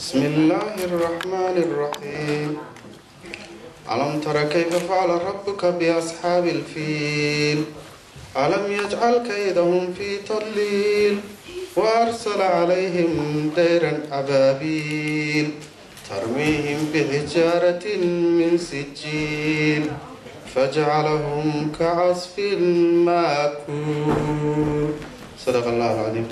بسم الله الرحمن الرحيم ألم تر كيف فعل ربك بأصحاب الفيل ألم يجعل كيدهم في تضليل وأرسل عليهم طيرا أبابيل ترميهم بحجارة من سجيل فجعلهم كعصف مأكول صدق الله العظيم.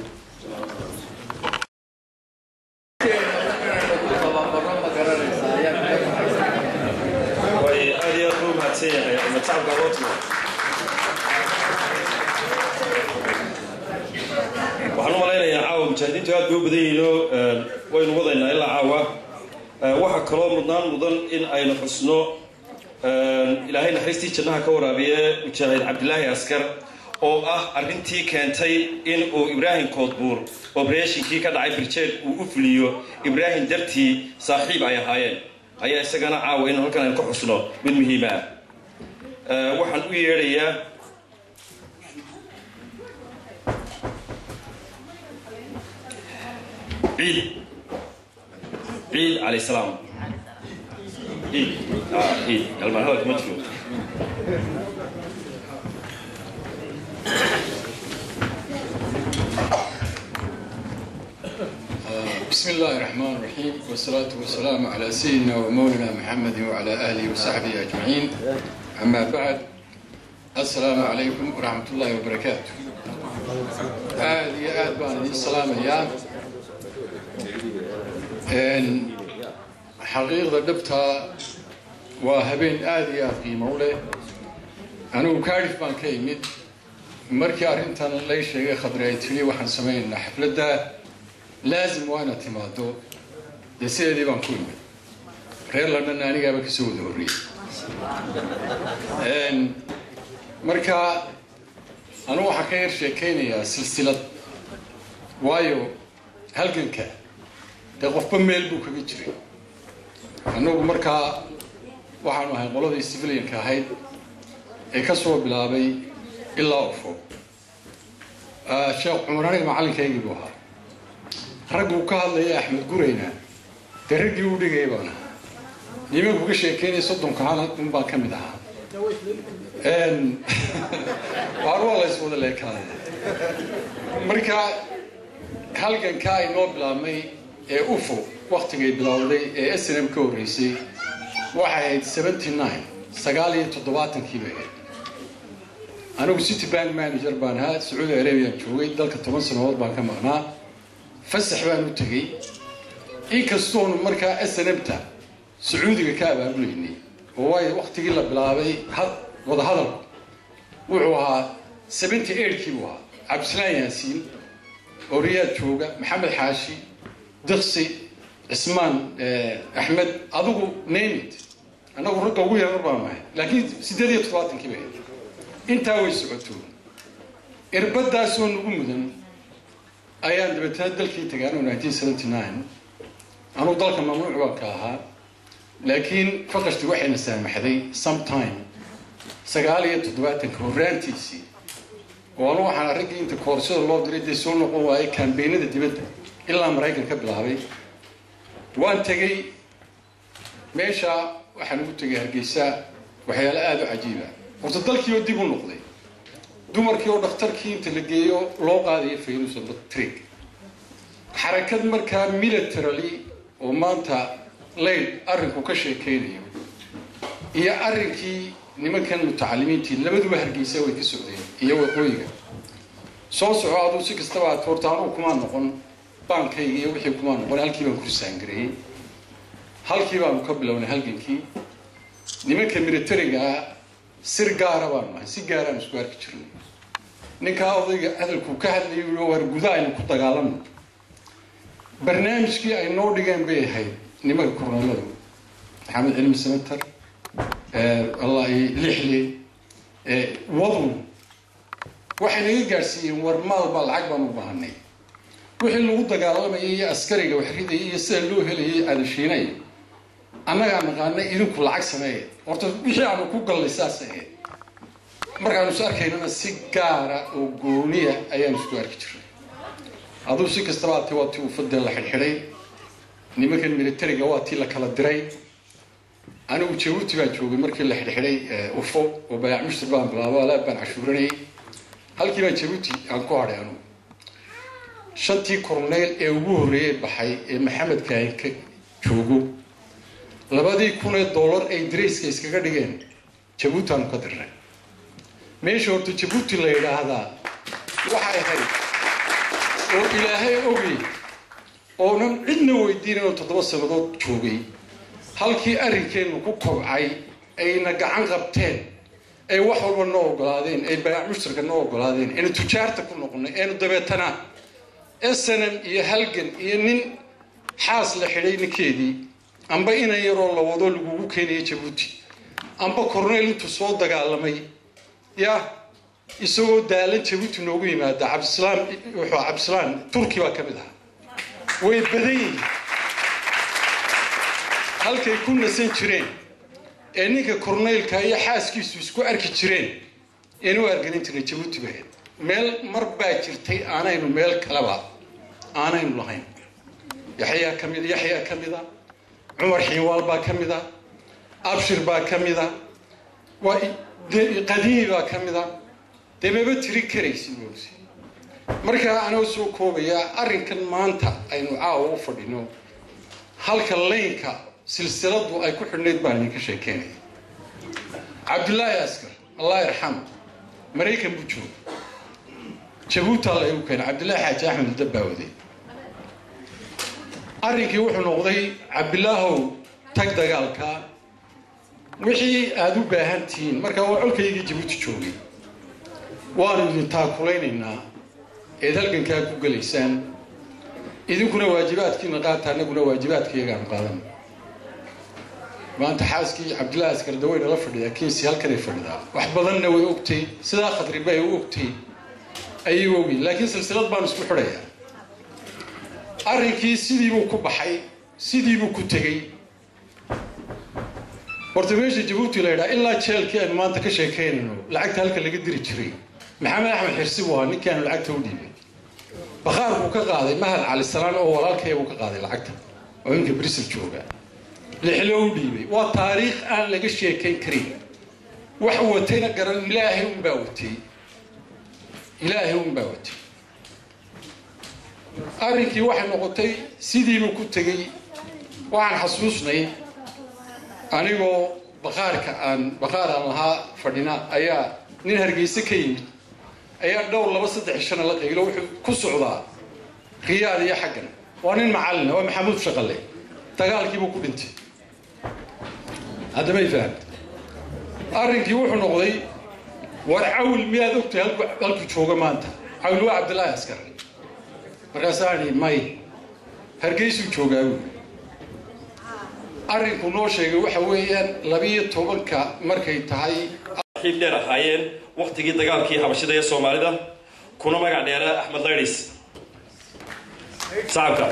waxaan u malaynayaa caawa mujaahidiintu aad bay u badan yihiinoo waynu wadaynaa ilaa caawa waxaa kaloo mudan in aynu xusno ilaahay naxariistii jannaha ka waraabiye mujaahid cabdilaahi askar oo ah arrintii keentay in uu ibraahim koodbuur obratiinkii ka dhacay birjeed uu u fuliyo ibraahim dartii saaxiib ay ahaayeen ayaa isagana caawa in halkan aynu ka xusno mid muhiim ah waxaan u yeedhayaa عيد عليه السلام عيد المرة هذا مدفوع بسم الله الرحمن الرحيم والصلاة والسلام على سيدنا ومولانا محمد وعلى آله وصحبه أجمعين. أما بعد السلام عليكم ورحمة الله وبركاته. آد بان السلام يا حقيقة دبتها وهبين آدية في مولى أنا وكارف بان كيمد مركي أرنتان ليش خضريت فيه وحن سمينا حفلة ده لازم وانا تمادو يصير دي بان كلمة غير لأننا أنا جابك سود هوري مركا أنا وحكير شيكيني سلسلة وايو هلقنك qof meel buu kaga jiray anagu markaa waxaan ahay qoladii civilianka ahayd ee ka soo bilaabay ilaa ufo sheekh cumar aniga macalinkaygii buu ahaa raggu ka hadlaya axmed gureyna dee raggii u dhigay baan ahaa nimanku ka sheekeynaya soddonka hal un baan ka mid ahaa waar waa la iswada leekaaday marka halgankaa inoo bilaabmay ee ufo waqtigay bilowday ee SNM ka horeysay waxay ahayd 79 bay ahayd anigu city bank manager baan ahaa Saudi Arabia joogay dalka 10 sanadood baan ka maqnaa fasax baan u tagay inkastoo markaa SNM-ta Sacuudiga ka abaabuleynay oo way waqtigii la bilaabay wada hadalku wuxuu ahaa 78kii buu ahaa Cabdislaan Yaasiin oo Riyaad jooga Maxamed Xaashi دقسي عثمان أحمد أبوه نيمت أنا أقول قوية أربعة معي لكن سيدي طلعتن كبير أنت ويش سعتون إربط داسون ومدن أيام بتهدل كي تجانو 1979 أنا ضلك ممنوع وكاها لكن فقشت واحد نسامح ذي sometime سجالية طلعتن كورانتيسي وأنا وحنا رجع أنت كورسات الله دريد يسون قوة كان بينه الدبل إلا أمريكا قبل هذي وأنت جاي ماشى وحنقول تجي هرجيسة وحياة آد عجيبة وتضلك يودي بالنقطة دمر كيو دكتور كي تلقيه لوقا دي في نص التريك حركات مركا ميلترالي وما أنت ليل أرنك وكشة كيني هي أرنكي نمكن متعلمين تي لما دو هرجيسة ويكسودين هي وقوية صوص عادو سكستوا تورتانو كمان نقول بانكي وحي كمان نقول هالكي بان كرسان قري هالكي بان مقبلون هالكي نمكن ميلتريغا سرقارة بان ما سيقارة مسكوار كتيرني نكا أوضي هذا الكوكاهد اللي يقولوا ورقوداء إنه كنت قالمنا برنامج كي أي نور ديجان بيه هاي نمكن كورونا لهم محمد علم السمتر الله يلحلي وضم وحين يقارسين ورمال بالعقبة مباهني وحين لو دغالمay iyo askariga waxriday iyo sida loo helay adashiinay anaga naqaanay idinku lacag sameeyay horta wixii aan ku galay saasay markaan u sarkeynana si gaar ah oo gooniya ayaan isku arki jiray aduu si kastaba tii uu fadlan la xilxiray nimankan militariga waa tii la kala diray anigu Jabuuti baan joogay markii la xidhay ufo oo baayac mushtar baan bilaabo alaab baan cashuuranay halkii baan Jabuuti aan ku hadhay anigu shantii korneyl ee ugu horeeyay baxay ee Maxamed Kaahin ka joogo $2,000 ay dreiska iskaga dhigeen Jabuuti aan ka dirnay meesha horta Jabuuti la yiraahdaa waxay ahayd oo ilaahay ogi oo nan cidna weydiinay oo 7 sanadood joogay halkii arrinkeenu ku kobcay ayna gacan qabteen ay wax walba noo ogolaadeen ay baayac mushtarka noo ogolaadeen in tujaarta ku noqonay ee dabeetana SNM iyo halgan iyo nin xaas la xidhay ninkeedii amba inay yaroo la wado lagu keenay Jabuuti amba korneyl intuu soo dagaalamay ya isagoo daalan Jabuuti noogu yimaada Cabdisalaam Turki baa kamid ah way badan halkay ku nasan jireen ee ninka korneylka iyo xaaskiisu isku arki jireen inuu argelin jiray Jabuuti baa meel mar baa jirtay aanaynu meel kalaba aanaynu lahayn Yaxya kamida Umar Xiwaal baa kamida Abshir baa kamida waa qadiim baa kamida deebaba tiri karaysin marka ana soo koobaya arrinkan maanta aynu caawa u fadhino halka leenka silsiladu ay ku xidhneed baan ka sheekeynay Abdullahi Askar Allah yarham Mareykan buu joogo Jabuuti la uu keenay Abdullahi Xaaji Axmed Dabaawade arrinkii wuxuu noqday Abdullahi tag dagaalka wixii aad u baahantiin marka waa xulkayga Jabuuti joogay waanu idin taakulaynaa ee halganka ku galeysaan idinkuna waajibaadkiina qaata anaguna waajibaadkayga aan qaadan maanta xaaskii Abdullahi Askar dawayna la fadhiya kiisi halkan ay fadhidaa wax badanna way ogtay sida khadri bay u ogtay ayuu ogi laakiin silsilad baan isku xidhaya arrinkii sidii uu ku baxay sidii uu ku tagay horta meesha Jabuuti la yiraahdo ilaa jeelkii aan maanta ka sheekeynayno lacagta halka laga diri jiray Maxamed Axmed Xirsi waa ninkan lacagta u dhiibay baqaar uu ka qaaday Mahad Cali Salaan oo walaalkay uu ka qaaday lacagta oo inka Brisel jooga lixlo u dhiibay waa taariikh aan laga sheekeyn karin wax watayna garan Ilaahay u baawtay arrinkii waxa noqotay sidii uu ku tagay waxaan xasuusnay anigoo baqaar aan lahaa fadhina ayaa nin Hargeysa ka yimid ayaa dhowr 2-3 sano la qeylo wuxuu ku socdaa Riyaad iyo xaggan waa nin macallin oo Maxamuud Shaqale dagaalkii buu ku dhintay hadda ma fahmay arrinkii wuxuu noqday war cawl miyaad ogtay halku jooga maanta cawl waa Abdullahi Askar markaasani may Hargeysa joogaa arrinku noo sheegay waxa weeyaan 12ka markay tahay xib dheer ahaayeen waqtigii dagaalkii Habashada ee Soomaalida kuna magac dheer Axmed Layris saabka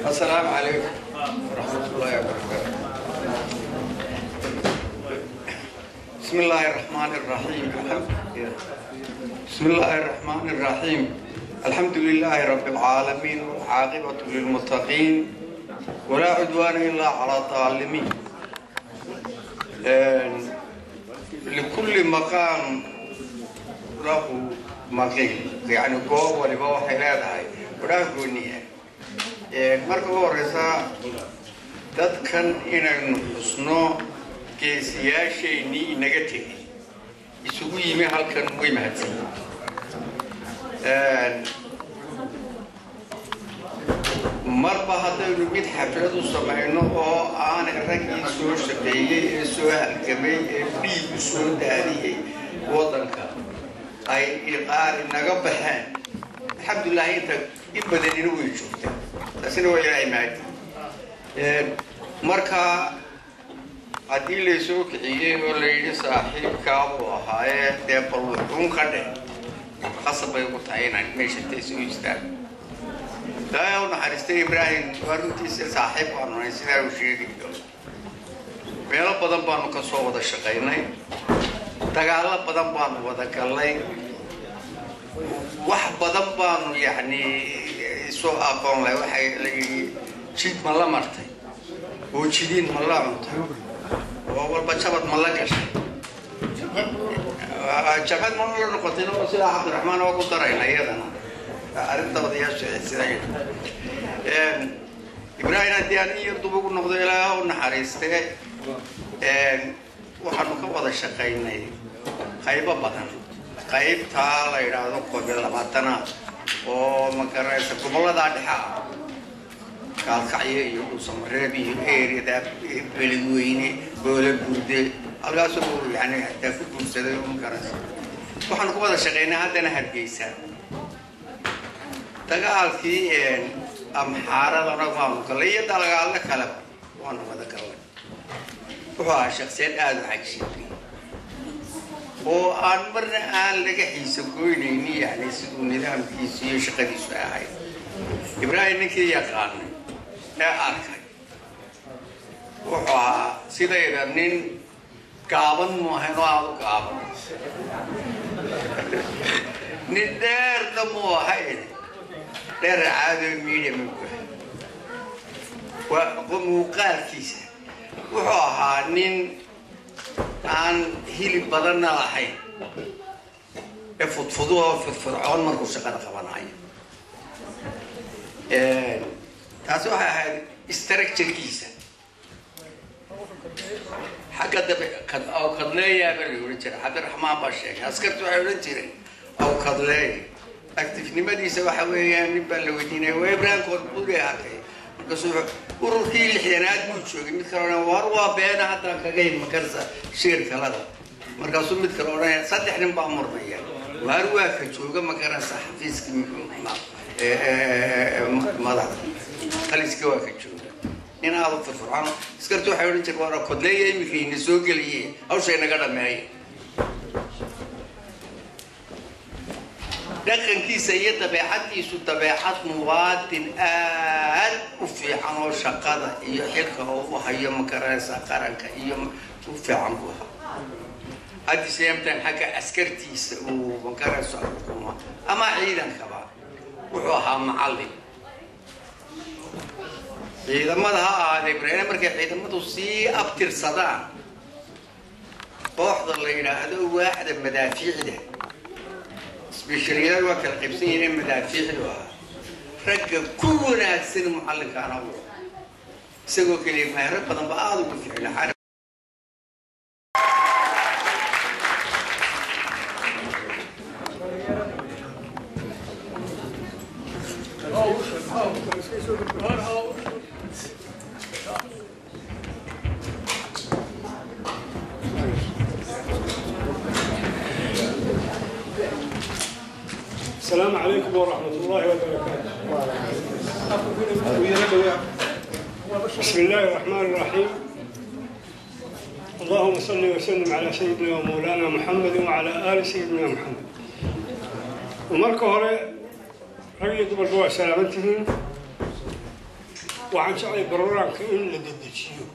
السلام عليكم ورحمة الله وبركاته. بسم الله الرحمن الرحيم. بسم الله الرحمن الرحيم. الحمد لله رب العالمين والعاقبة للمتقين ولا عدوان إلا على الظالمين. لكل مقام له مقيل يعني قوة ولقوة حيلات هاي ولا قونية. marka ugu horeysa dadkan inaynu xusno geesiyaasheennii inaga tegay isugu yimi halkan way mahadsan marba haddaynu mid xaflad u samayno oo aan raggii soo shaqeeyey ee soo halgamay ee dhiig u soo daadiyey waddanka ay qaar inaga baxeen alxamdulilah inta in badanina way joogtaa taasina waa ilaahay mahadi marka haddii laysoo kiciyey oo layidhi saaxiibkaa buu ahaayee dee bal wuxuun ka dheh qasab bay ugu tahay inaan meesha intay soo istaago لا يوم حرستي إبراهيم ورنتي صاحب وأنا نسينا وشيء ميلا بدن بانو كسو ودا شقينay dagaal badan baan wada galnay wax badan baan yaani soo aqoon leh waxay jid ma la martay oo jidin ma la cuntay oo walba jabad ma la gashay jabad ma la noqotay oo sida Cabdiraxmaan oo ku darayna iyadana arinta wadayaasha sida Ibrahim hadiyaan iyo dubugu noqday ilaa oo naxariistay waxaanu ka wada shaqeynay qaybo badan qaybta la yiraahdo qobil labaatana oo magaraysa gobolada dhexe kaalkacyo iyo Soomaaliya iyo eerida beledweyne boole guurde halkaas oo yani ta ku guursaday magaraysa waxaanu ka wada shaqeynay haddana Hargeysa dagaalkii amxaarada ragmaanu kale iyo dagaalada kale waanu wada galnay وهو شخصيات هذا عجيب وأن مرة أنا لقى حيس كويني يعني سدون نظام كيسي شقدي سواهاي إبراهيم كي يقارن لا أركان وهو سيدا يرنين كابن مهنو أو كابن ندير دمو هاي دير عادي ميني مكوه ومقال كيسه wuxuu ahaa nin aan hilib badan lahayn ee fudfudoo markuu shaqada qabanayo taasi waxay ahayd structure-kiisa xagga dambe oo kadleeyaa baa la oran jiray Cabdiraxmaan baa sheegay askartu waxay oran jireen oo kadleey active-nimadiisa waxa weeyaan nin baa la weydiinay waa Ibrahim kood buu leeyahay ururkii lixdanaad buu joogay mid kale war waa been hadda kaga makarsa shirka lada markaasuu mid kale oranaya saddex nin baa murnaya war waa ka jooga makarsa xafiiskii madax taliska waa ka jooga in aad firfircoon iskartu waxay oran jireen war kodleeyay imikayna soo galiyay hawshay naga dhameeyay dhaqankiisa iyo dabeecadiisu dabeecad muwaadin aad u fiican oo shaqada iyo xilka oo hayo makaraysa qaranka iyo u fiican ku hadii seemtan xagga askartiisa uu makaraysa xukuuma ama ciidankaba wuxuu ahaa macallin ciidamada ha ahayd Ibrahim markay ciidamadu sii abtirsadaan kooxda la yiraahdo waaxda madaafiicda بشريات وكل قبسين مدافع لها رجع كل هالسنة معلق أنا هو سووا كلي ما يرد بدن بعض وكل حاجة السلام عليكم ورحمة الله وبركاته. بسم الله الرحمن الرحيم. اللهم صل وسلم على سيدنا ومولانا محمد وعلى آل سيدنا محمد. ومركو هوري رجل دبر سلامتهم وعن شعري بروران كإن لددشيو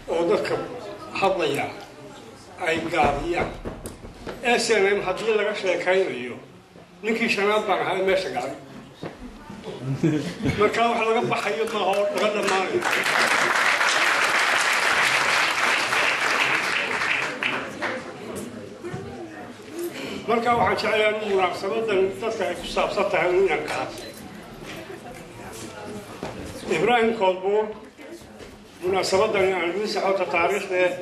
وذكر حضيا أي قاضيا SNM حضي لك شيء ninkii shanaad baan ahay meesha gacay marka wax laga baxayo ma hor laga dhamaanayo marka waxaan jeclahay in munaasabaddan dadka ay ku saabsan tahay inaan ka hadlo Ibrahim Koodbuur munaasabadan aan idin saxo taariikhdeed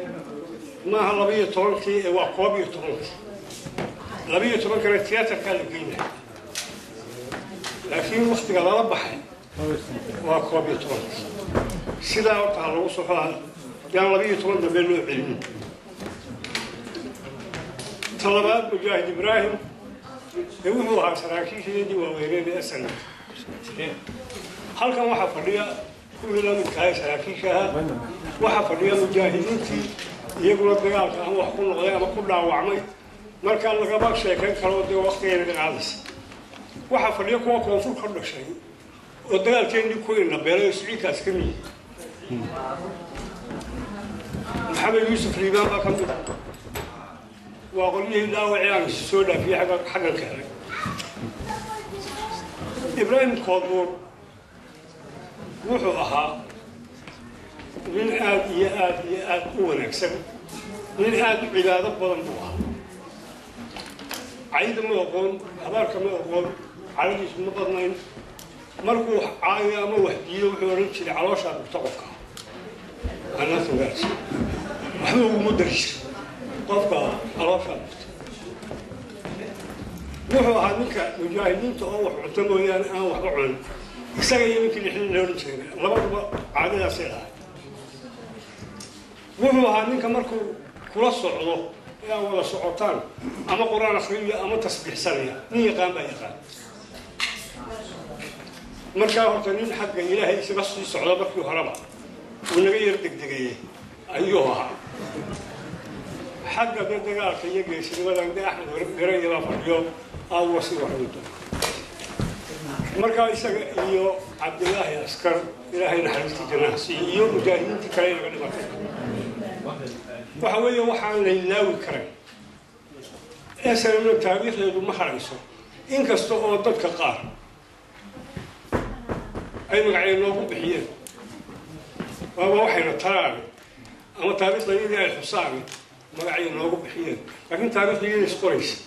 maaha 12 ee waa 12 لبيه تبان كانت تياتر كان لقينا لكن وقت قال ربحي وكوبي تبان سيدا وقت على وصفها كان لبيه تبان دبلو علم طلبات مجاهد إبراهيم يقولوا سراكي شديد وغيرين أسنة هل كان واحد فريق كل من كاي سراكي شها واحد فريق مجاهدين يقولوا الدجال كان هو حكون غير ما كله وعمي marka laga baa sheekay karo waqtigeena qaadis waxa fadhiyo kuwa koonfur ka dhashay ودقال كان يكون نبيله يسعيك أسكني محمد يوسف الإمام كان وأقول له لا وعيان السوداء في حق الكهرباء إبراهيم قادور وحوها من آد ونكسب من آد عبادة بضنبوها عيد ما يقول أبارك ما يقول على جسم مضنين مركو عاية ما وحدي وحورين شيء على شاب تقفك أنا ثلاث محمود مدرس قفك على شاب وحوها منك مجاهدين تأوح عتموا يعني أنا وحبعون يسقي يمكن إحنا نقول شيء لما عادة سيرها وحوها منك مركو كل صعوده يا ولا صعوتان أما قرآن أخرية أما تسبيح سريع نية قام بيقان مركا هرتنين حق إلهي سبصي صعوده بكي وهربا ونغير دقدقية أيها حق دقدقاء في يجي سنوات دي أحمد غيري ما فريو أو وصي وحدوده مركا إيو عبد الله أسكر إلهي نحرستي جناسي إيو مجاهدين تكرين غني مكان وحويه وحان ليلاوي كرين أسأل من التاريخ لدو محريسو إن كستو ضدك قار أي مقعين نوبو بحيان وهو وحينا تراني أما تاريخ ليلي الحصاني مقعين نوبو بحيان لكن تاريخ ليلي اسقريس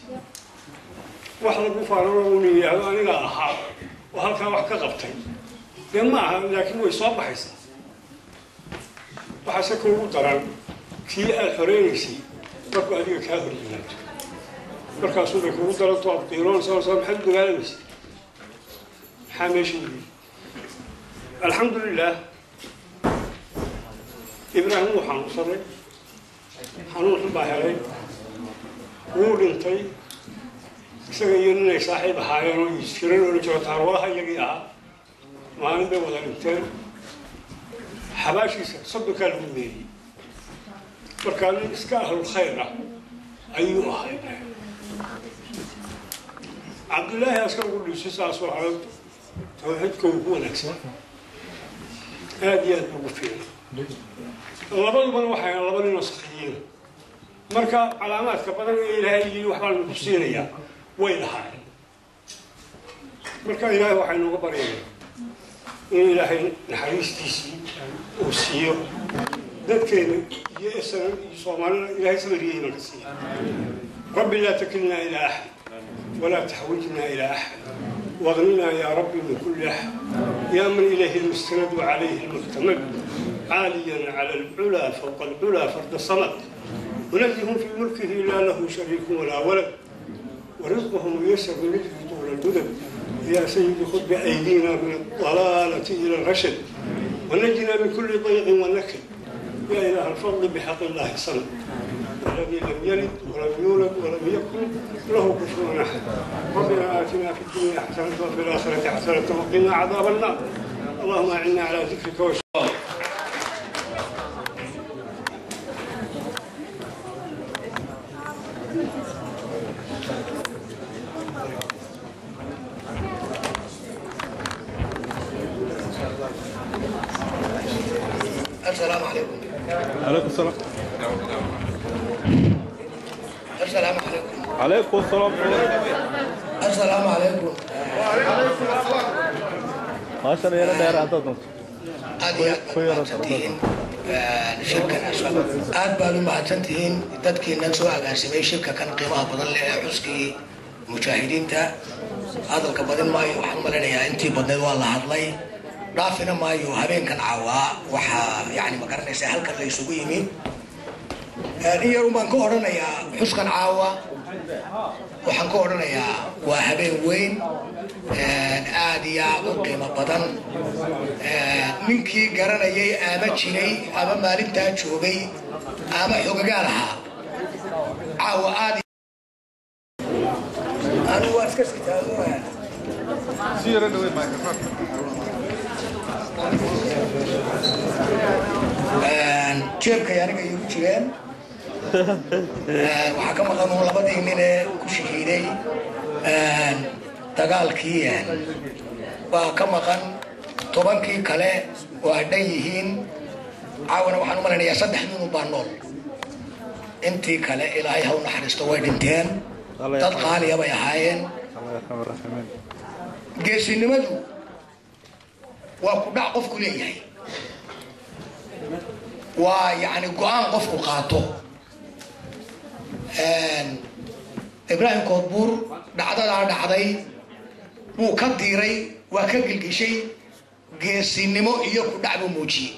واحد بفاروني أنا لا أحاب وهل كان واحد كغبتين لما لكن هو يصاب حيسا وحسكوا دران كي الحرينيسي مركو أديك كافر الجنات مركو أصولك ودران طواب طيران صار محمد غالبس حاميشي الحمد لله إبراهيم وحان صري حنون حباهرين ولنتي سجينا صاحب حيان ويسيرون ورجعت أرواح يجيها ما عنده ولا نتين حباشي صدق المني وكان إسكاه الخير أيها عبد الله أسكر كل شيء ساسو على توحيدكم هو نكسر هذه الموقفين الله من وحي الله من نسخيين مركا علامات كبدن إلهي وحبال المفسيرية ويلها مركا إلهي وحي نقبرين إلهي نحريستيسي وسيو ذكرنا يأسنا يصومنا إلهي سمريه نكسيه ربي لا تكلنا إلى أحد ولا تحوجنا إلى أحد واغننا يا ربي من كل أحد يا من إليه المستند وعليه المعتمد عاليا على العلا فوق العلا فرد الصمد ونزهم في ملكه لا له شريك ولا ولد ورزقهم يسر بمثل طول البدن يا سيدي خذ بأيدينا من الضلالة إلى الرشد ونجنا من كل ضيق ونكد يا إله الفضل بحق الله الصمد الذي لم يلد ولم يولد ولم يكن له كفوا أحد ربنا آتنا في الدنيا حسنة وفي الآخرة حسنة وقنا عذاب النار اللهم أعنا على ذكرك وشكرك. السلام عليكم. عليكم السلام. السلام عليكم. عليكم السلام. السلام عليكم. ما شاء الله يا داير عطاتنا. aad baan u mahadsantihiin dadkiina soo agaasimay shirka kan qiimaha badan leh ee xuskii mujaahidiinta hadalka badan maayo waxaan u maleynayaa intii badneed waa la hadlay dhaafina maayo habeenkan caawaa waxaa yani ma garanaysaa halkan la isugu yimid in yar baan ka odhanayaa xuskan caawa waxaan ka odhanayaa waa habeen weyn aad iyo aad u qiimo badan ninkii garanayay ama jiray ama maalintaa joogay ama xogagaal ahaa caawa aad anigu waa iska sitaadoa jeebkay aniga iigu jireen waxaa ka maqan labadii nin ee ku shahiiday dagaalkii waa ka maqan tobankii kale oo ay dhan yihiin caawana waxaan u malaynayaa 3 nin baa nool intii kale ilaahay ha u naxariisto way dhinteen dad qaaliya bay ahaayeen geesinimadu waa ku dhac qofku leeyahay waa yani go'aan qofku qaato Ibrahim Koodbuur dhacdadaa dhacday wuu ka diiray waa ka gilgishay geesinimo iyo ku dhac buu muujiyey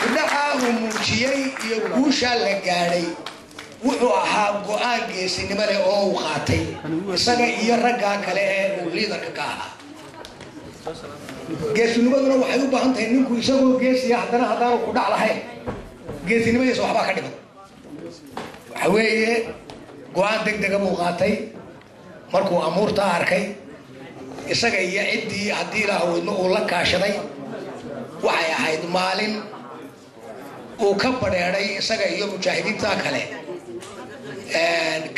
kudhaca uu muujiyey iyo guusha la gaadhay wuxuu ahaa go'aan geesinimo leh oo uu qaatay isaga iyo raggaa kale ee uu liidarka ka ahaa geesinimaduna waxay u baahan tahay ninku isagoo geesiya haddana haddaanu ku dhac lahayn geesinimadiisa waxbaa ka dhiman waxa weeye go'aan degdega buu qaatay markuu amuurtaa arkay isaga iyo ciddii haddii ilaaha wadno uu la kaashaday waxay ahayd maalin uu ka badheedhay isaga iyo mujaahidiinta kale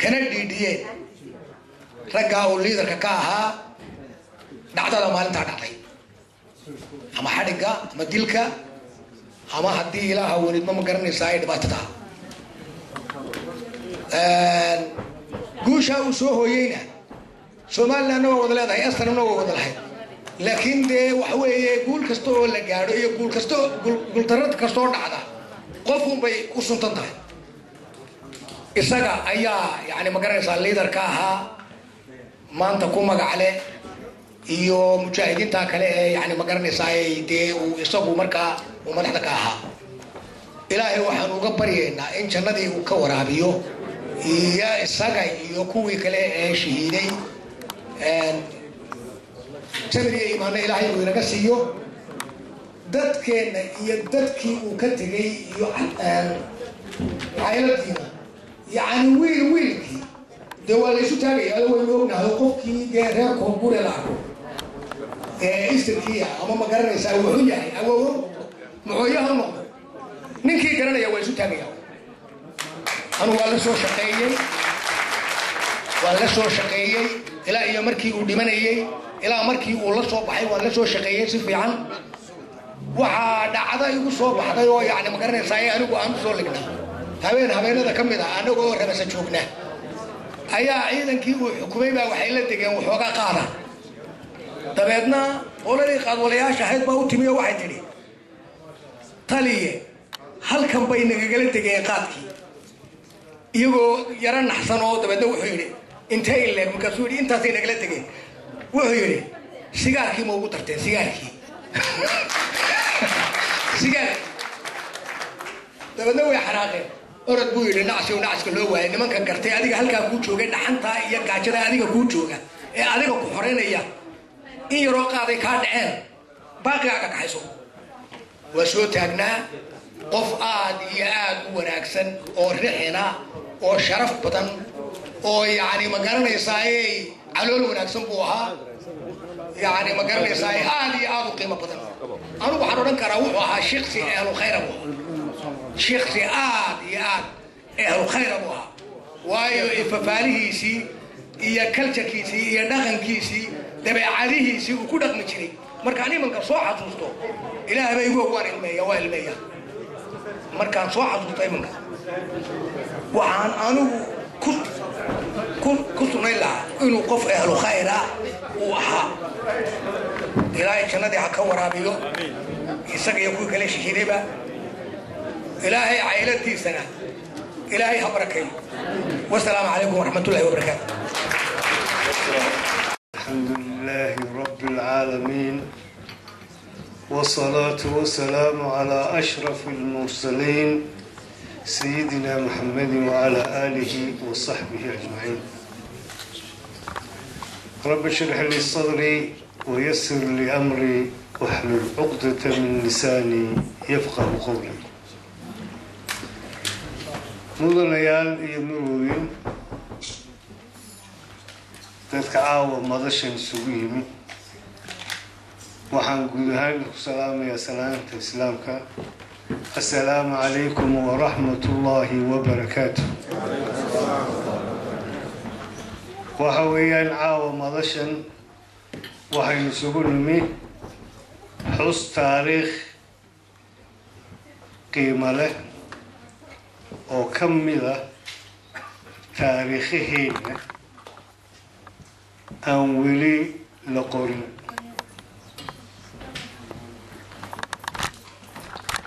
kana dhiidhiyeen raggaa uu liidarka ka ahaa dhacdada maalintaa dhacday ama xadhigga ama dilka ama haddii ilaaha welidma ma garanaysaa ay dhibaatada guushaa uu soo hooyeyna Somalilandna waa wada leedahay astarna waa wada lahayd laakiin dee waxa weeye guul kasta oo la gaadho iyo guul darrad kasta oo dhacda qofun bay u suntan tahay isaga ayaa yani ma garanaysaa liidar ka ahaa maanta ku magac leh iyo mujaahidiinta kale ee yani ma garanaysaa dee uu isagu markaa uu madaxda ka ahaa ilaahay waxaan uga baryaynaa in jannadii uu ka waraabiyo iyo isaga iyo kuwii kale ee shahiiday jamriga iimaanna ilaahay uu inaga siiyo dadkeena iyo dadkii uu ka tegay iyo cayladiina yani wiilkii dee waa laysu taagaya waynu ognahay qofkii dee reer koonbure la arko istirkiya ama ma garanaysaa wuxuu yahay awoowo muxooyaha noqdo ninkii garanaya waa isu taagaya anu waa la soo shaqeeyey ilaa iyo markii uu dhimanayay ilaa markii uu la soo baxay waan la soo shaqeeyey si fiican waxaa dhacda igu soo baxday oo yani ma garanaysaa anigu aan soo lignaa habeenada ka mid ah anagoo rabasa joogna ayaa ciidankii uu xukumay baa waxay la degeen waxoogaa qaada dabeedna qoladii qaadwalayaasha ahayd baa u timi oo waxay tidhi taliye halkan bay nagagala degeen qaadkii iyagoo yara naxsan oo dabeedna wuxuu yidhi intee ileeg markaasuu yidhi intaasay nagala degeen wuxuu yidhi sigaarkii ma ugu darteen sigaarkii dabeedna way xanaaqeen orod buu yidhi nacsiga loo waayay nimanka gartay adiga halkaa kuu joogay dhaxantaa iyo gaajada adiga kuu jooga ee adiga ku xoreynaya in yaroo qaaday kaa dhaceen baaqigaaga kaxayso waa soo taagnaa qof aad iyo aad u wanaagsan oo rixina oo sharaf badan oo yani ma garanaysaa calool wanaagsan buu ahaa yani ma garanaysaa aad iyo aad u qiimo badan anigu waxaan odhan karaa wuxuu ahaa shiksi ahlu khayra buu ahaa shiksi aad iyo aad ahlu khayra buu ahaa waayo ifafaalihiisii iyo kaljarkiisii iyo dhaqankiisii dabeecadihiisii uu ku dhaqmi jiray markaan imanka soo xasuusto ilaahay baa igu og waa ilmeeya markaan soo xasuusto imanka waxaan anigu ku sunayn lahaa inuu qof ahlu khayra uu ahaa ilaahay jannadii ha ka waraabiyo isaga iyo kuwii kale shahiidayba ilaahay cayladiisana ilaahay ha barakeeyo wasalaamu calaykum waraxmatullahi wabarakaatu الحمد لله رب العالمين والصلاة والسلام على أشرف المرسلين سيدنا محمد وعلى آله وصحبه أجمعين رب اشرح لي صدري ويسر لي أمري واحلل عقدة من لساني يفقه قولي مدنيال يمرون dadka caawa madashan isugu yimid waxaan guud ahaan ku salaamayaa salaanta islaamka assalaamu calaykum waraxmatullaahi wabarakaatu waxa weeyaan caawa madashan waxaynu isugu nimi xus taariikh qiimo leh oo ka mid ah taariikhaheena aan weli la qorin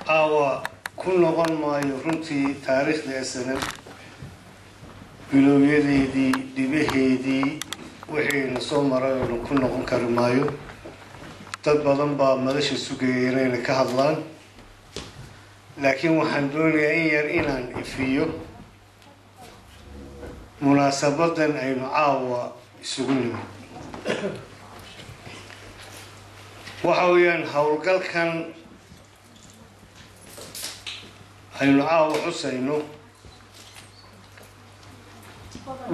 caawa ku noqon maayo runtii taariikhda SNM bilowyadeedii dhibaheedii wixii soo maray oo ku noqon kari maayo dad badan baa madasha sugaya inay ka hadlaan laakiin waxaan doonayaa in yar inaan ifiyo munaasabadan aynu caawa isugu nimid waxa weeyaan howlgalkan aynu caawa xusayno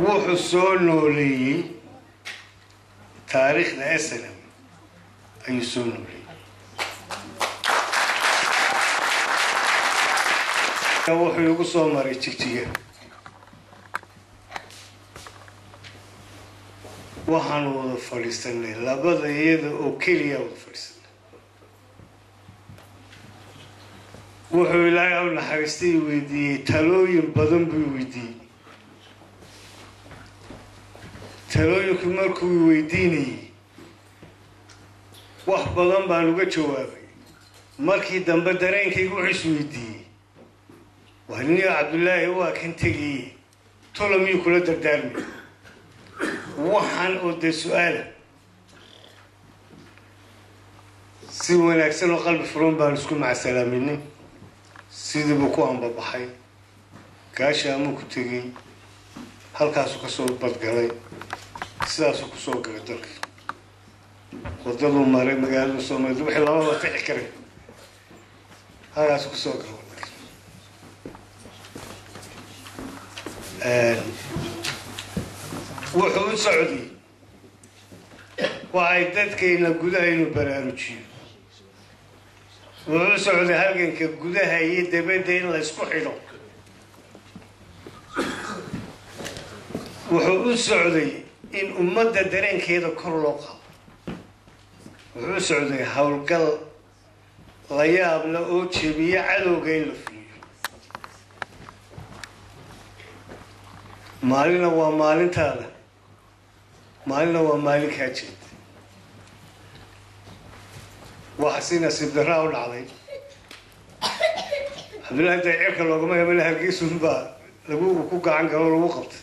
wuxuu soo nooleeyey taariikhda SNM ayuu soo nooleeyey wuxuu igu soo maray jigjiga waxaan wada fadhiisanay labada iyada oo keliya wada fadhiisanay wuxuu ilaahay u naxariistay weydiiyey talooyin badan buu weydiiyey talooyinku markuu weydiinayay wax badan baan uga jawaabay markii dambe dareenkaygu wuxuu is weydiiyey waa nin Cabdullaahi waa kan tegay tolomii kula dardaarmay waxaan oo de su'aal si wanaagsan oo qalbi furan baan isku macsalaaminay sidii buu ku ambabaxay gaashaamuu ku tegay halkaasuu ka soo badgalay sidaasuu ku soo galay dalka wadaduu maray magaaladu soo maray wixii lama wafici karay halkaasuu ku soo galay wuxuu u socday waxay dadkayna gudaha inuu baraarujiyo wuxuu u socday halganka gudaha iyo dabadda in la isku xidho wuxuu u socday in ummadda dareenkeeda kor loo qaado wuxuu u socday howlgal la yaabla oo jebiya cadowga in la fuliyo maalina waa maalintaada maalina waa maalinkaa jeeda waxa si nasiib darraa u dhacday Cabdullaahi cirka loogama yaabin hargeysunbaa lagu ku gacan galo lagu qabtay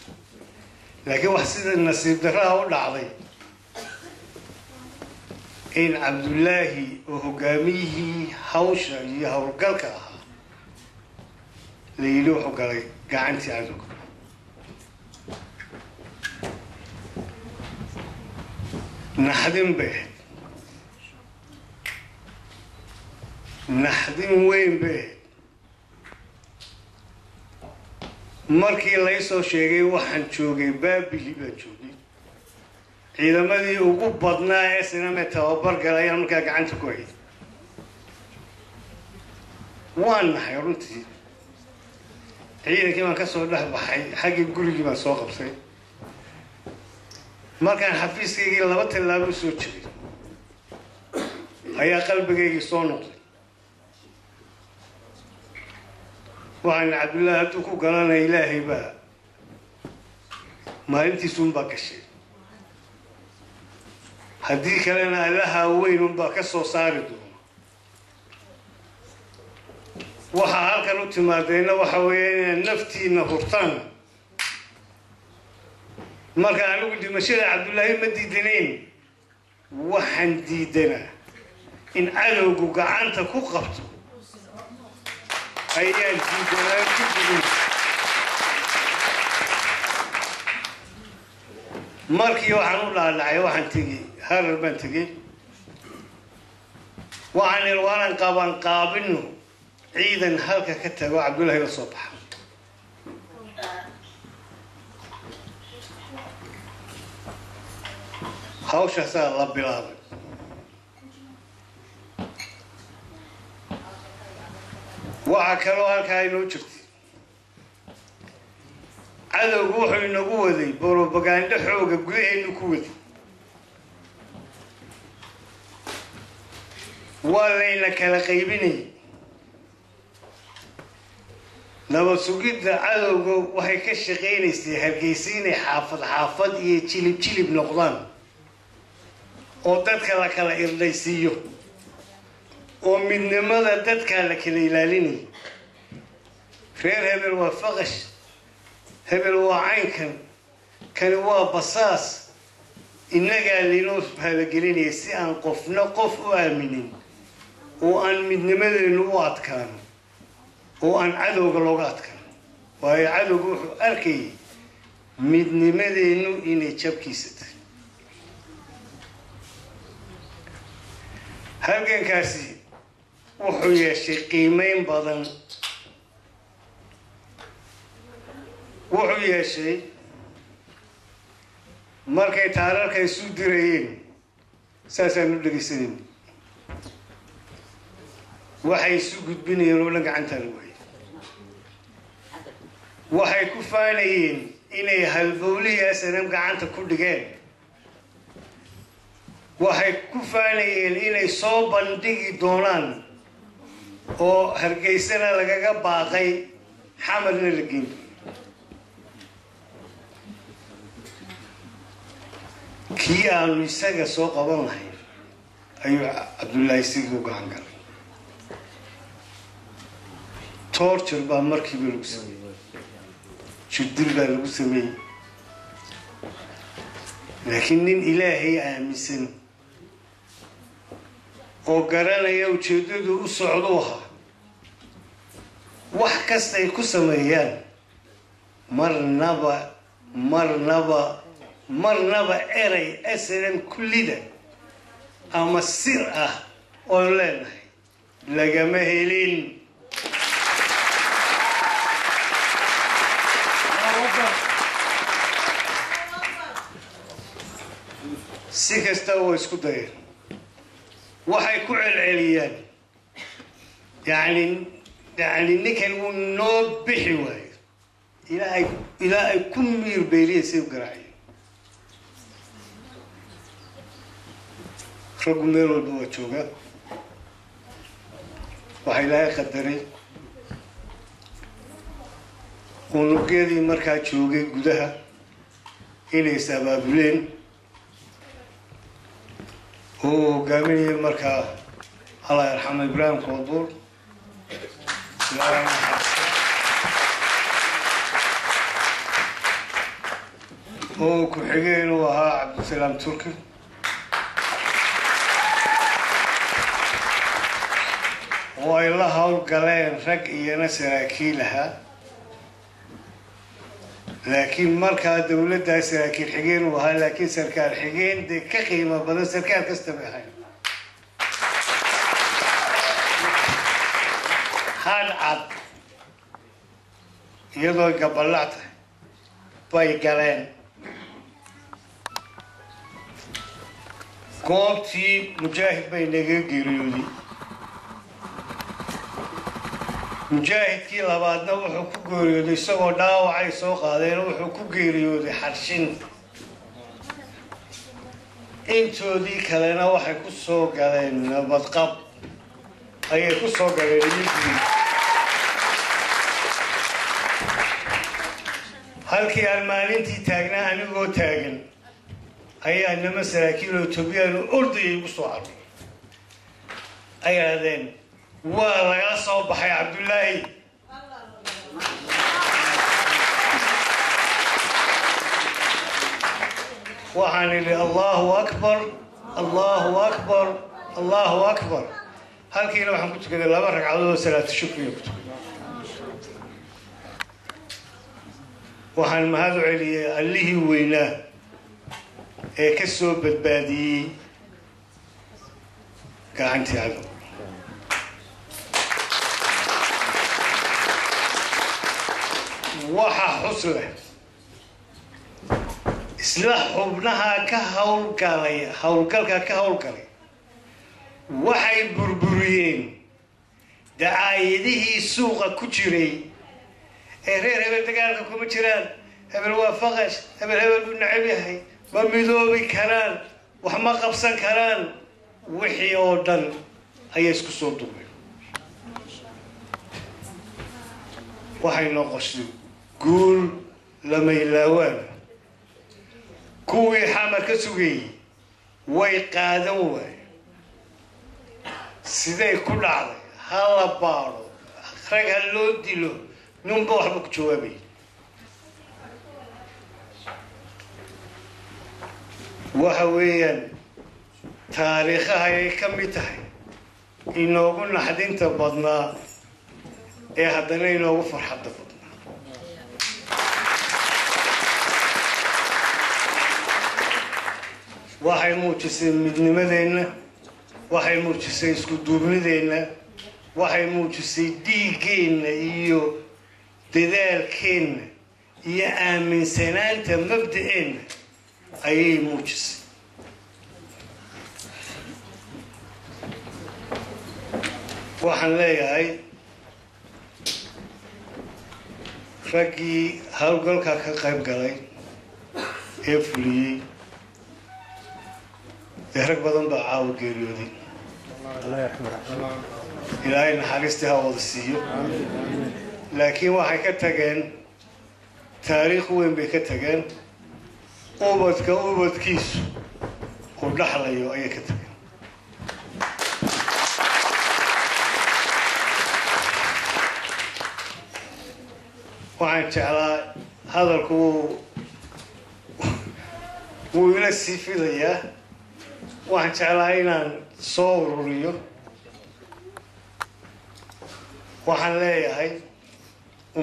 laakiin wax sida nasiib darraa u dhacday in Cabdullaahi oo hogaamiyihii hawsha iyo howlgalka ahaa la yidhi wuxuu galay gacantii cadowga naxdin bay ahayd naxdin weyn bay ahayd markii laysoo sheegay waxaan joogay baabili baan joogay ciidamadii ugu badnaa ee SNM tababar galayaan markaa gacanta ku hayay waan naxay runtii ciidankii baan ka soo dhex baxay xaggii gurigii baan soo qabtay markaan xafiiskaygii laba tallaabo soo jiray ayaa qalbigaygii soo noqday waxaan Cabdullaahi hadduu ku galanaya ilaahay baa maalintiisuunbaa gashay haddii kalena allaha weyn unbaa ka soo saari doona waxaa halkan u timaadeenna waxa weeye inaad naftiina hurtaan marka anigu dhimashada Cabdullaahi ma diidanayn waxaan diidanaa in cadowgu gacanta ku qabto ayaan diidanaa markii waxaan u dhaadhacay waxaan tegey harar baan tegey waxaan ir waanan qaabinno ciidan halka ka tago Cabdullaahi la soo baxa hawshaasaa la bilaabay waxaa kaloo halkaa inoo jirtay cadowgu wuxuu inagu waday borobagando xooga gudaheenu ku waday ولينا كلا قيبني نبى سجد عدو وهي كشغين استهلكيسين حافظ يتشلب نقدان ودتك لك الإرديسيو ومن لماذا دتك لك الإلاليني غير هبل وفغش هبل وعين كان هو بصاص إنك اللي نوف هذا قليني سي أن قفنا قف وآمنين وأن من لماذا الوقت كان وأن عدو قلوقات كان وهي عدو قوحو أركي من لماذا إنه إني تشبكي ست هل كان كاسي وحو ياشي قيمين بدن وحو ياشي markay taararka isu dirayeen saasaan u dhageysanayay waxay isu gudbinayeen oo gacanta lagu hayay waxay ku faanayeen inay halbowliya sanam gacanta ku dhigeen waxay ku faanayeen inay soo bandhigi doonaan oo hargeysana lagaga baaqay xamarna la geeyay kii aanu isaga soo qaban lahayn ayuu Cabdullaahi Sigo gacan galay torture baa markiiba lagu sameeyay jidil baa lagu sameeyay laakiin nin Ilaahay aaminsan oo garanaya ujeedadu u socdo wax kasta ay ku sameeyaan marnaba eray SNM kullida ama sir ah oo leenahay lagama helin si kasta oo isku dayeen waxay ku celceliyaan yani ninkan uu noo bixi waayo ilaa ay ku miir beeliyay u garaacay رغم ميرو دو جوجا waxay la qadaray unugeedii markaa joogay gudaha inay sabableen oo gaaminay markaa Allah yarxamo Ibrahim Kodur oo ku xigeen oo ahaa Cabdisalaam Turki وإلا هول قلين رق إيانا سراكيلها لكن مركا دولة دا سراكيل حقين وها لكن سركار حقين دي كقيمة بدل سركار كستبعي هاد عب يدو قبلعته باي قلين قوبتي مجاهد بينيقى قيريودي مجاهدكii labaadna wuxuu ku geeriyooday isagoo dhaawacay soo qaadeen wuxuu ku geeriyooday xarshin intoodii kalena waxay ku soo galeen nabadqab ayay ku soo galeen halkii aan maalintii taagnaa anigoo taagan ayaa nima saraakiil oo Toobiyaan ordayay ugu soo caray ayaadeen والله يا صوب حي عبد الله وحني الله أكبر الله أكبر الله أكبر هل كي لو حنقول كذا لا برك على صلاة الشكر يكتب وحن ما هذا علي اللي هو وينه كسب بالبادي كعنتي عدو waxa xusle isla xubnaha ka hawlgalka ka hawlgalay waxay burburiyeen dacaayadihii suuqa ku jiray ee reer hebel dagaalka kuma jiraan hebel waa faqash hebel buu nacab yahay ma midoobi karaan wax ma qabsan karaan wixii oo dhan ayay isku soo duubeen waxay noqoshay guul lama ilaawaan kuwii xamar ka sugayey way qaadan waayeen siday ku dhacday ha la baadho rag ha loo dilo ninba waxba ku jawaabay waxa weeyaan taariikhaha ay ka mid tahay inoogu naxdinta badnaa ee haddana inoogu farxadda badnaa waxay muujisay midnimadeenna waxay muujisay isku duubnideenna waxay muujisay dhiiggeenna iyo dadaalkeenna iyo aaminsanaanta mabda'eenna ayay muujisay waxaan leeyahay raggii howlgalka ka qayb galay ee fuliyey dee rag badan baa caawa geeriyooday ilaahay naxariistii ha wada siiyo laakiin waxay ka tageen taariikh weyn bay ka tageen ubadka ubadkiisu uu dhaxlayo ayay ka tageen waxaan jeclaa hadalku wuu ila sii filayaa waxaan jeclaa inaan soo ururiyo waxaan leeyahay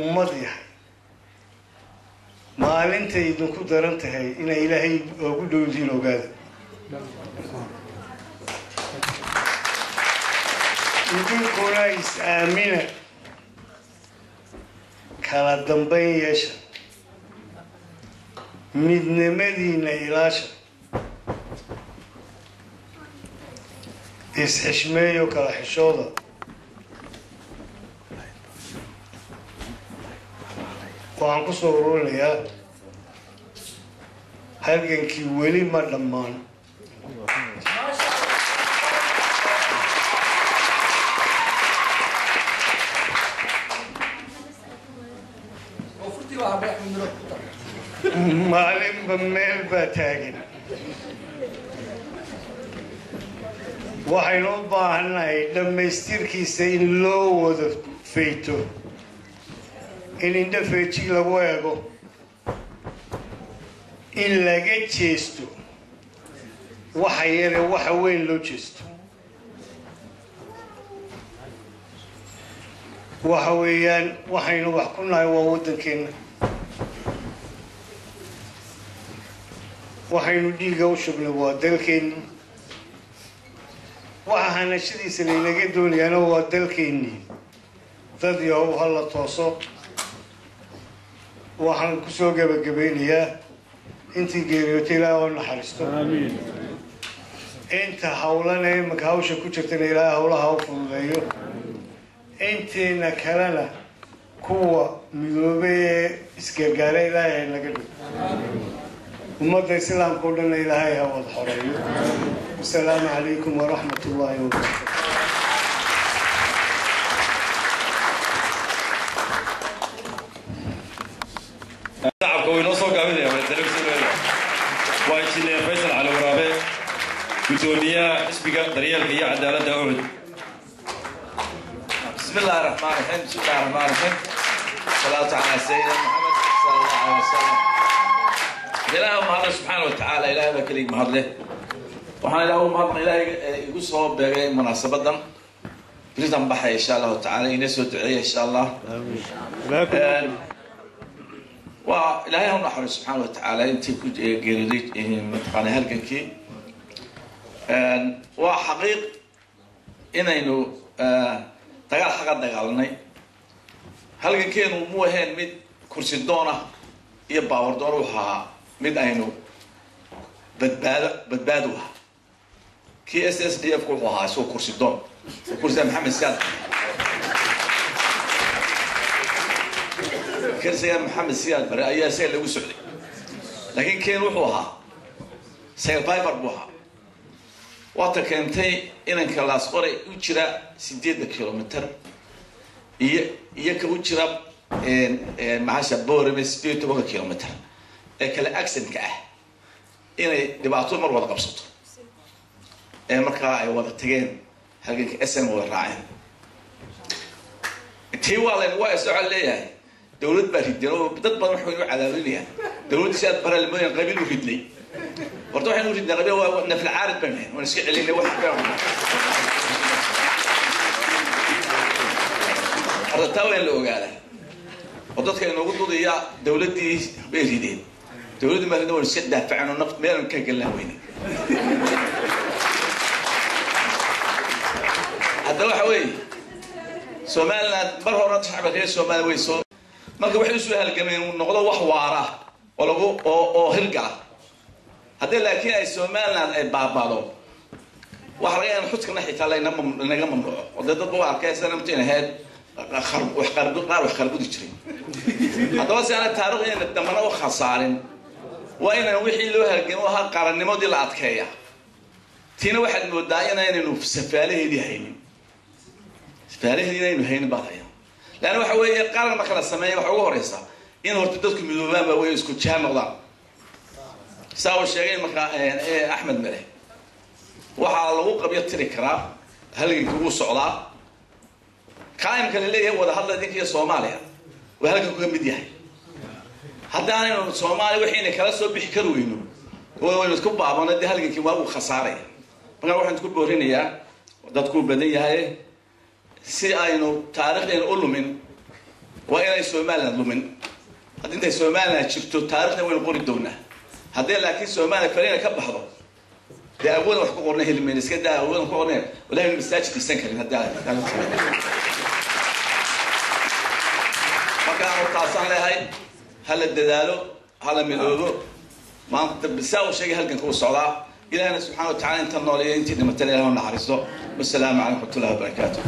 ummad yahay maalintay idinku daran tahay inay ilaahay ugu dhowdiin ogaada idinkuna is-aamina kala dambayn yeesha midnimadiina ilaasha is-xishmeeyo kala xishooda waxaan ku soo ururinayaa halgankii weli ma dhammaan maalinba meel baa taagan waxaynu u baahannahay dhammaystirkiisa in loo wada fayto in indha feejig lagu eego in laga jeesto waxa yare waxa weyn loo jeesto waxa weeyaan waxaynu wax ku nahay waa waddankeenna waxaynu dhiigga u shubnay waa dalkeenni waxa hanashadiisa laynaga doonayaana waa dalkeennii dad yahow ha la tooso waxaan ku soo gebagabaynayaa intii geeriyootay ilaahay oo naxariisto inta hawlana imanka hawsha ku jirtana ilaahay hawlaha u fududeeyo inteena kalena kuwa midoobay ee isgargaara ilaahay naga dhig ummadda islaamka o dhanna ilaahay ha wada xoreeyo wasalaamu calaykum waraxmat ullaahi wabarakatu وينو سو قابلين يا تلفزيون واجينا فيصل على ورابه gudoomiyaha xisbiga daryeelka iyo cadaaladda ucud بسم الله الرحمن الرحيم بسم الله الرحمن الرحيم صلاة على سيدنا محمد صلى الله عليه وسلم إلهي الله سبحانه وتعالى إلهي بكليك مهضله وحنا إلهي مهضنا إلهي يقول صواب بغي مناسبة بريدنا بحي إن شاء الله تعالى ينسوا دعية إن شاء الله وإلهي هم نحن سبحانه وتعالى أنت كنت قريت متقاني هالكنكي وحقيق إنه dagaal xaqa dagaalanay halgankeenu muu ahayn mid kursi doona iyo baawar doona wuxuu ahaa mid aynu badbaado ah kii SSDF ku wuxuu ahaa soo kursi doon kursiga maxamed siyaad kursiga maxamed siyaad bare ayaa say lagu socday laakiin keen wuxuu ahaa sayr piper buu ahaa واتكنتي إن كلاس قري وجرا 6 كيلومتر وجرا مع شبور من 6 كيلومتر كلا أكسن كأه إن دبعتو مر ولا قبصته مركا أي وضع تجين هالك اسم والراعين تيوالين وايس عليه دولة بريد بدت بروحوا على بليها دولة سياد برا المية قبيل وريد لي برضو إحنا نريد نقبل وإحنا في العارض بمهن ونسيع علينا واحد بيعمل هذا تاوين اللي وقاله وضدك إنه قلت ضيع دولتي بيريدين دولتي ما لنا ونسيع دافع عنه النفط ميلا كان قال له ويني هذا واحد وين سومالنا مرة ورد شعبك هي سومال وين سو ما كان وحده سؤال الجميع ونقوله وحواره ولا أو هرجع هذا لكن أي سومالنا بابالو وحريان نحط كنا حتى لا نجمع ممنوع وده تطوع كأس أنا متين هاد خرب وخرب تشري هذا بس أنا تعرف إن التمنى وخسارين وإن وحي له الجميع قارن مودي العتكية تينا واحد مدعينا إنه في سفاله دي هين سفاله دي إنه هين بعضها لأنه وحوي قارن ما خلص سماية وحوي هريسة إنه ارتدتكم مذوبان بوي يسكت شهر نقطع ساوي الشيء مكا أحمد ملك وحالو قبل يتركرا هل يكون صعدا قائم كان اللي هو هذا ذيك هي صوماليا وهل يكون مديها حتى أنا الصومالي وحين كرسوا بيحكروينه هو يسكب بعضنا ده هل يكون واو خسارة بقى واحد تكون بورينيا وده تكون بديها هي سي أينو تاريخ نقول له من وإلى الصومال نقول من هذا أنت الصومال شفتوا تاريخنا وين نقول الدولة هذا لكن الصومال فرينا كبحضه ده أول واحد قرنه اللي من السكت ده أول قرنه ولا من المستاج تستنكر هذا مكان التعصان له هاي هل الدلالو هل ملولو ما أنت بتساوي شيء هل كنكون صعدا إلى أن سبحانه وتعالى أنت النور أنت اللي مثلا لهم نحرسه والسلام عليكم ورحمة الله وبركاته.